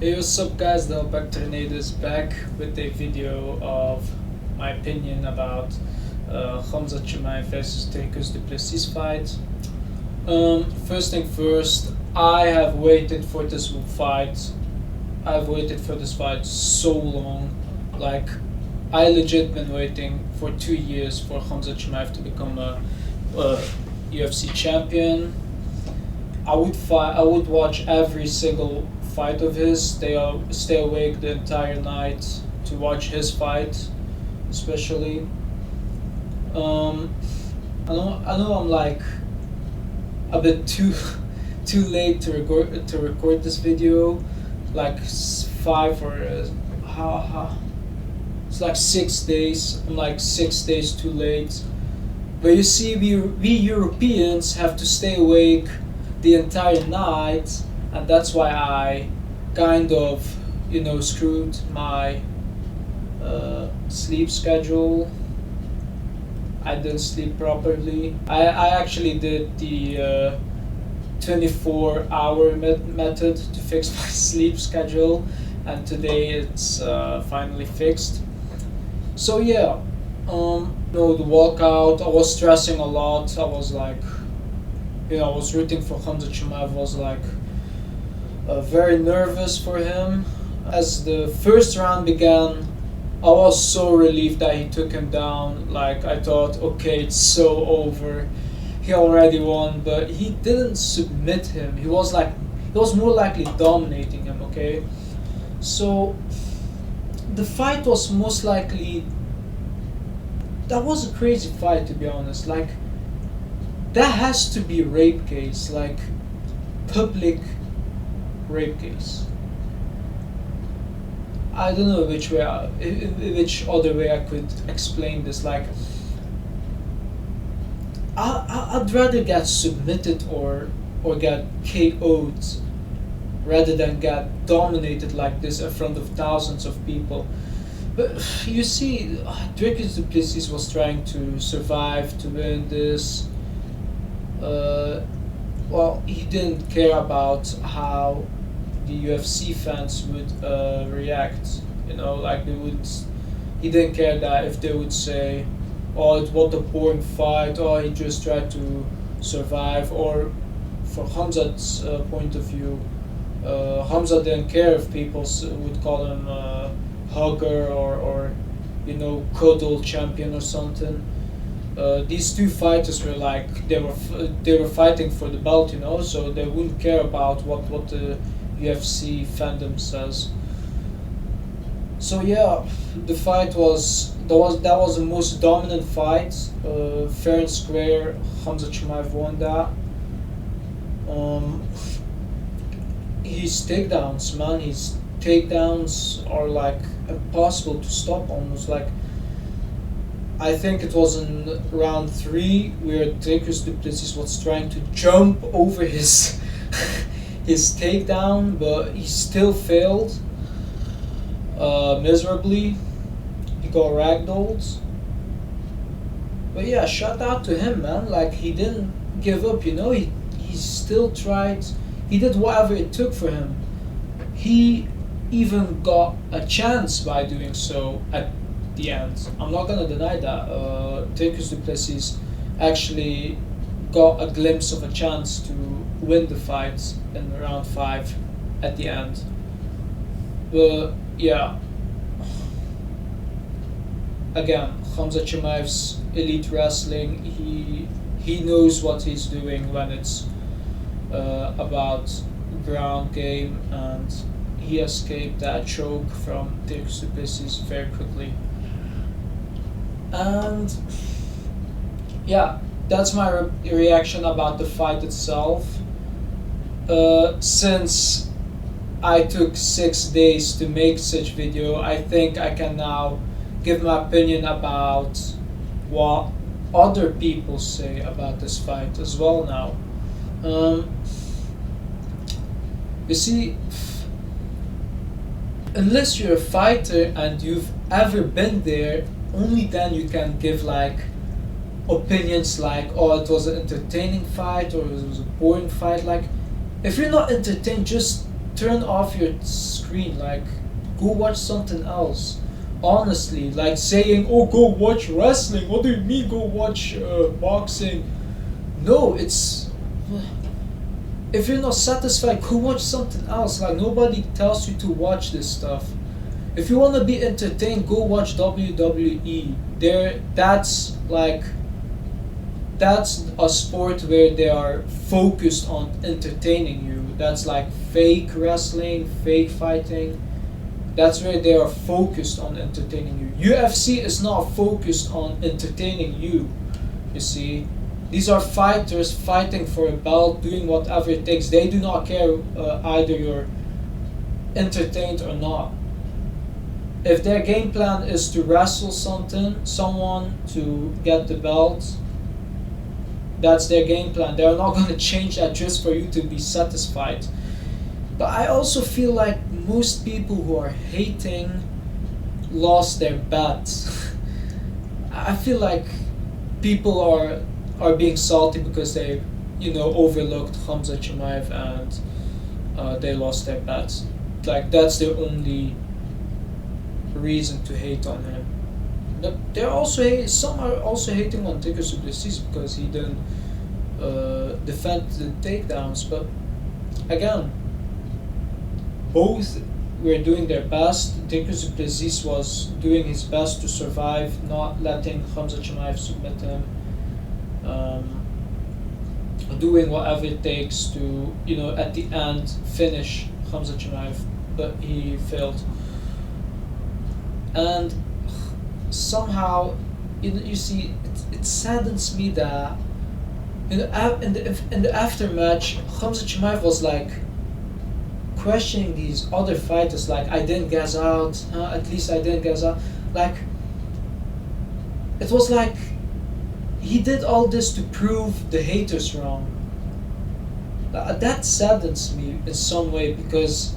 Hey, what's up guys, the Tornado is back with a video of my opinion about Khamzat versus dricus fight. First thing first, I have waited for this fight. I've waited for this fight so long. Like, I legit been waiting for 2 years for Khamzat to become a UFC champion. I would watch every single fight of his, stay awake the entire night to watch his fight, especially. I know I'm like a bit too late to record this video, like 6 days. I'm like 6 days too late. But you see, we Europeans have to stay awake the entire night, and that's why I kind of, screwed my sleep schedule. I didn't sleep properly. I actually did the 24-hour method to fix my sleep schedule, and today it's finally fixed. So yeah, the walkout, I was stressing a lot. I was like, I was rooting for Khamzat Chimaev. Was like very nervous for him. As the first round began, I was so relieved that he took him down. Like, I thought, okay, it's so over. He already won, but he didn't submit him. He was more likely dominating him. Okay, so the fight was most likely. That was a crazy fight, to be honest. Like, that has to be a rape case, like public rape case. I don't know which other way I could explain this. Like, I'd rather get submitted or get KO'd rather than get dominated like this in front of thousands of people. But you see, dricus was trying to survive to win this. Well, he didn't care about how the UFC fans would react. Like he didn't care that if they would say, "Oh, it was a boring fight," or "He just tried to survive," or from Khamzat's point of view, Khamzat didn't care if people would call him hugger or cuddle champion or something. These two fighters were like they were fighting for the belt, so they wouldn't care about what the UFC fandom says. So yeah, the fight was the most dominant fight, fair and square. Khamzat Chimaev won that. His takedowns are like impossible to stop, almost. Like, I think it was in round 3 where dricus was trying to jump over his his takedown, but he still failed miserably. He got ragdolled. But yeah, shout out to him, man. Like, he didn't give up. He still tried. He did whatever it took for him. He even got a chance by doing so at the end. I'm not gonna deny that. Dricus actually got a glimpse of a chance to win the fight in round 5 at the end. But yeah, again, Khamzat Chimaev's elite wrestling. He knows what he's doing when it's about ground game, and he escaped that choke from dricus very quickly. And yeah, that's my reaction about the fight itself. Since I took 6 days to make such video, I think I can now give my opinion about what other people say about this fight as well now. You see, unless you're a fighter and you've ever been there, only then you can give like opinions like, "Oh, it was an entertaining fight," or "It was a boring fight." Like, if you're not entertained, just turn off your screen. Like, go watch something else. Honestly, like saying, "Oh, go watch wrestling." What do you mean, go watch boxing? No, it's if you're not satisfied, go watch something else. Like nobody tells you to watch this stuff. If you want to be entertained, go watch WWE. That's a sport where they are focused on entertaining you. That's like fake wrestling, fake fighting. That's where they are focused on entertaining you. UFC is not focused on entertaining you. You see, these are fighters fighting for a belt, doing whatever it takes. They do not care either you're entertained or not. If their game plan is to wrestle someone to get the belt, that's their game plan. They're not going to change that just for you to be satisfied. But I also feel like most people who are hating lost their bets. I feel like people are being salty because they, overlooked Khamzat Chimaev and they lost their bets. Like that's their only reason to hate on him. But some are also hating on dricus because he didn't defend the takedowns. But again, both were doing their best. Dricus was doing his best to survive, not letting Khamzat Chimaev submit him, doing whatever it takes to, at the end finish Khamzat Chimaev, but he failed. And somehow, you see, it saddens me that in the aftermatch, Khamzat Chimaev was like questioning these other fighters, like I didn't gas out, at least I didn't gas out. Like it was like he did all this to prove the haters wrong. That saddens me in some way because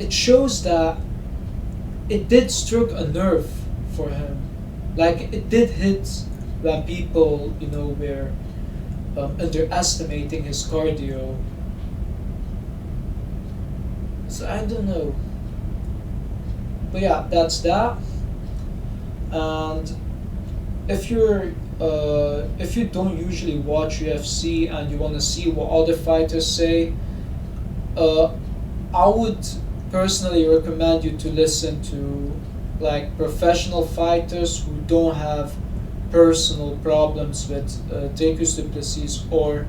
it shows that it did struck a nerve for him. Like it did hit when people, were underestimating his cardio. So I don't know. But yeah, that's that. And if you don't usually watch UFC and you want to see what other fighters say, I would personally recommend you to listen to like professional fighters who don't have personal problems with dricus or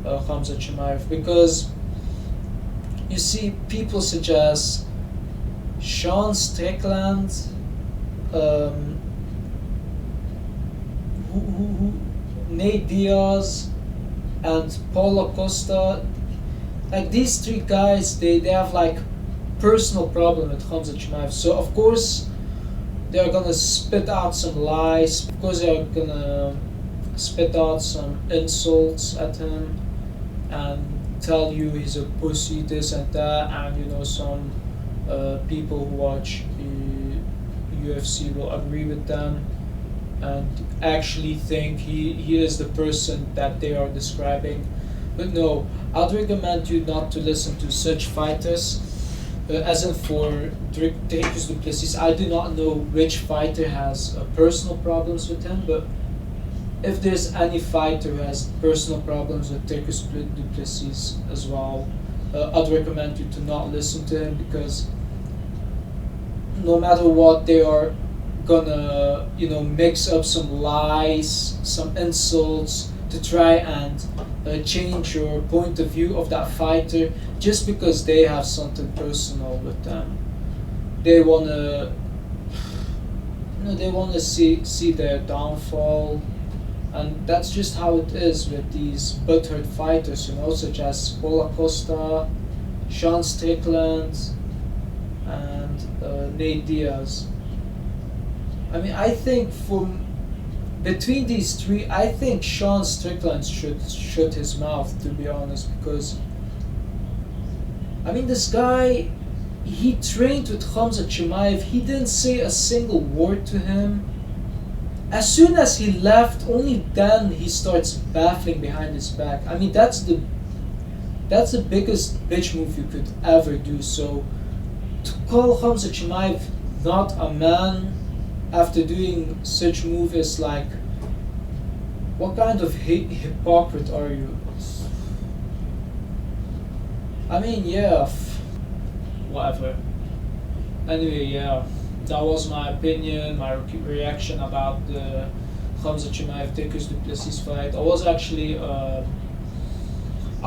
Khamzat Chimaev, because you see people suggest Sean Strickland, Nate Diaz, and Paulo Costa. Like these three guys, they have like personal problem with Khamzat Chimaev. So of course they're gonna spit out some lies. Of course they're gonna spit out some insults at him and tell you he's a pussy, this and that, and some people who watch the UFC will agree with them and actually think he is the person that they are describing. But no, I'd recommend you not to listen to such fighters. As in for dricus, I do not know which fighter has personal problems with him, but if there's any fighter who has personal problems with dricus as well, I'd recommend you to not listen to him, because no matter what, they are gonna mix up some lies, some insults to try and change your point of view of that fighter just because they have something personal with them. They wanna see their downfall, and that's just how it is with these butthurt fighters, such as Paulo Costa, Sean Strickland, and Nate Diaz. I think between these three, I think Sean Strickland should shut his mouth, to be honest, because this guy, he trained with Khamzat Chimaev. He didn't say a single word to him. As soon as he left, only then he starts baffling behind his back. That's That's the biggest bitch move you could ever do. So to call Khamzat Chimaev not a man after doing such move is like, what kind of hypocrite are you? I mean, yeah, whatever. Anyway, yeah, that was my opinion, my reaction about the Khamzat Chimaev Dricus du Plessis fight. I was actually, I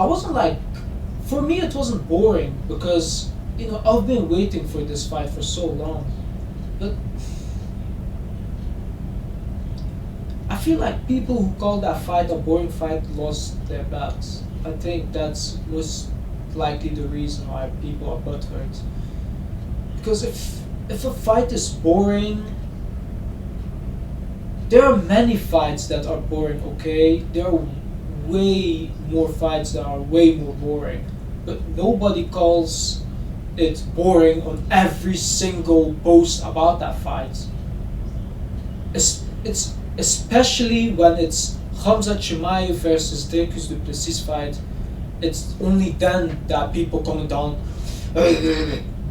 wasn't like, for me it wasn't boring because, you know, I've been waiting for this fight for so long. But I feel like people who call that fight a boring fight lost their bets. I think that's most likely the reason why people are butthurt. Because if a fight is boring, there are many fights that are boring, okay? There are way more fights that are way more boring. But nobody calls it boring on every single post about that fight. It's especially when it's Khamzat Chimaev versus Dricus du Plessis fight. It's only then that people comment down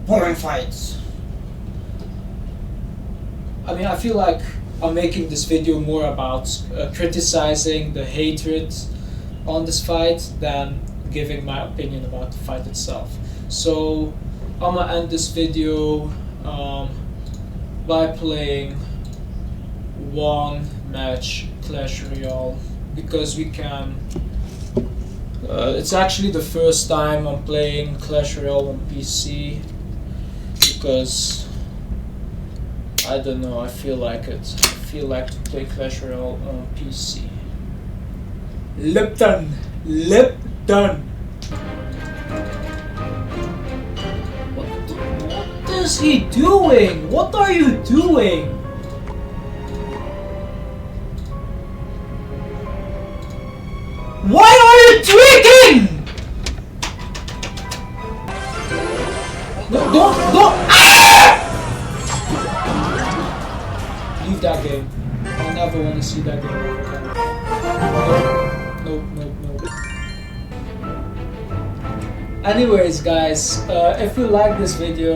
boring fights. I mean, I feel like I'm making this video more about criticizing the hatred on this fight than giving my opinion about the fight itself. So I'm gonna end this video by playing one match Clash Royale because we can. It's actually the first time I'm playing Clash Royale on PC because I don't know, I feel like it. I feel like to play Clash Royale on PC. Lipton! Lipton! What is he doing? What are you doing? Why are you tweaking? No, don't! Ah! Leave that game. I'll never want to see that game again. No. Anyways, guys, if you like this video,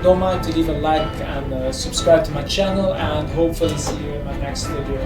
don't mind to leave a like and subscribe to my channel, and hopefully see you in my next video.